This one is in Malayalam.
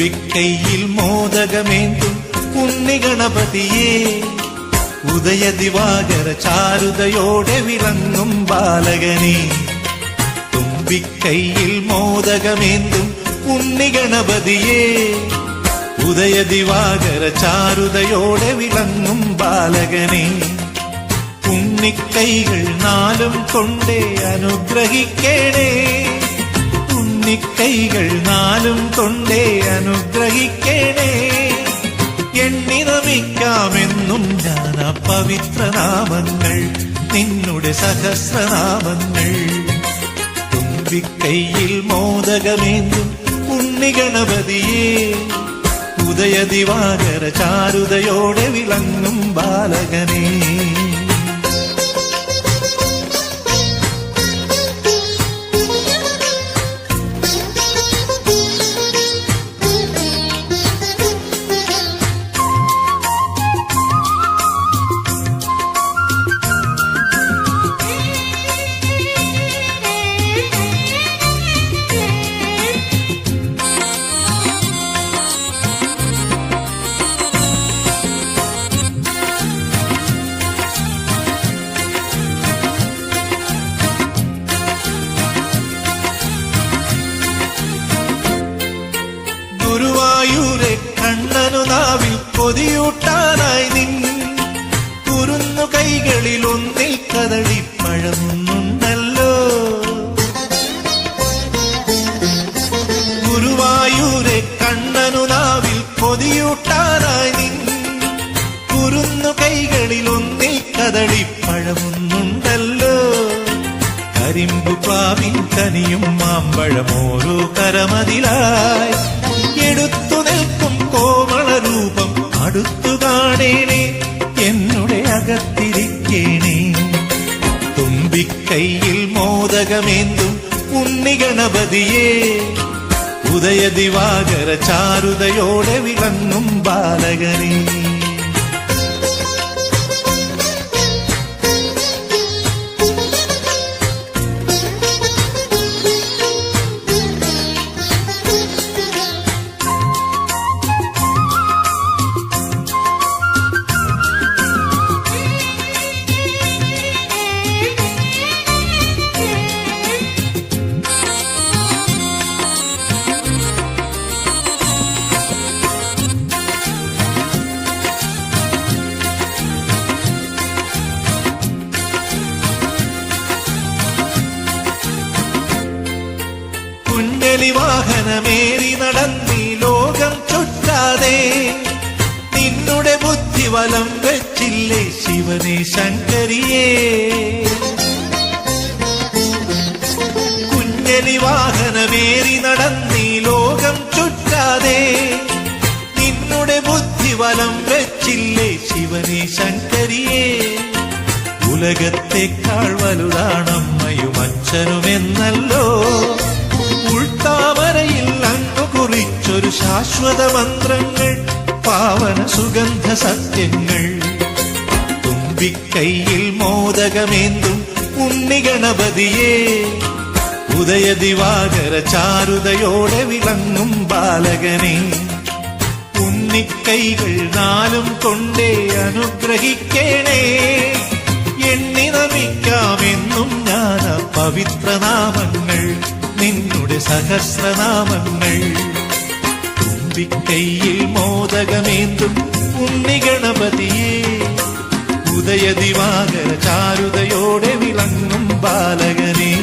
തുമ്പിക്കൈയിൽ മോദകമേന്തും ഉണ്ണിഗണപതിയേ, ഉദയദിവാകര ചാരുതയോടെ വിളങ്ങും ബാലകനേ. തുമ്പിക്കൈയിൽ മോദകമേന്തും ഉണ്ണിഗണപതിയേ, ഉദയദിവാകര ചാരുതയോടെ വിളങ്ങും ബാലകനേ. ഉണ്ണിക്കൈകൾ നാലും കൊണ്ടേ അനുഗ്രഹിക്കണേ, ഉണ്ണിക്കൈകൾ നാലും കൊണ്ടേ അനുഗ്രഹിക്കണേ. എണ്ണി നമിക്കാമെന്നും ഞാൻ ആ പവിത്രനാമങ്ങൾ, നിന്നുടെ സഹസ്രനാമങ്ങൾ. തുമ്പിക്കൈയിൽ മോദകമേന്തും ഉണ്ണിഗണപതിയേ, ഉദയദിവാകര ചാരുതയോടെ വിളങ്ങും ബാലകനേ. ഗുരുവായൂരെ കണ്ണനു നാവിൽ കൊതിയൂട്ടാനായി നിൻ കുരുന്നു കൈകളിൽ ഒന്നിൽ കദളിപ്പഴമൊന്നുണ്ടല്ലോ. ഗുരുവായൂരെ കണ്ണനു നാവിൽ കൊതിയൂട്ടാനായി നിൻ കുരുന്നു കൈകളിൽ ഒന്നിൽ കദളിപ്പഴമൊന്നുണ്ടല്ലോ. കരിമ്പു പ്ലാവിൻ കനിയും മാമ്പഴമോരോ കരമതിലായി എടുത്തു നിൽക്കും കോമള രൂപം അടുത്തു കാണേണേ, എന്നുടെ അകത്തിരിക്കേണേ. തുമ്പിക്കൈയിൽ മോദകമേന്തും ഉണ്ണിഗണപതിയേ, ഉദയദിവാകര ചാരുതയോടെ വിളങ്ങും ബാലകനേ. വാഹനമേറി നടന്നീ ലോകം ചുറ്റാതെ, നിന്നുടെ ബുദ്ധി വലം വെച്ചില്ലേ ശിവനെ ശങ്കരിയേ. കുഞ്ഞലി വാഹനമേറി നടന്നീ ലോകം ചുറ്റാതെ, നിന്നുടെ ബുദ്ധി വലം വെച്ചില്ലേ ശിവനെ ശങ്കരിയേ. ഉലകത്തെക്കാൾ വലുതാണമ്മയും അച്ഛനുമെന്നല്ലോ, ഉൾത്താമരയിൽ അങ്ങു കുറിച്ചൊരു ശാശ്വത മന്ത്രങ്ങൾ, പാവന സുഗന്ധ സത്യങ്ങൾ. തുമ്പിക്കൈയിൽ മോദകമേന്തും ഉണ്ണിഗണപതിയേ, ഉദയദിവാകര ചാരുതയോടെ വിളങ്ങും ബാലകനേ. ഉണ്ണിക്കൈകൾ നാലും കൊണ്ടേ അനുഗ്രഹിക്കണേ, എണ്ണി നമിക്കാമെന്നും ഞാൻ ആ പവിത്രനാമങ്ങൾ, നിന്നുടെ സഹസ്രനാമങ്ങൾ. തുമ്പിക്കൈയിൽ മോദകമേന്തും ഉണ്ണിഗണപതിയേ, ഉദയദിവാകര ചാരുതയോടെ വിളങ്ങും ബാലകനേ.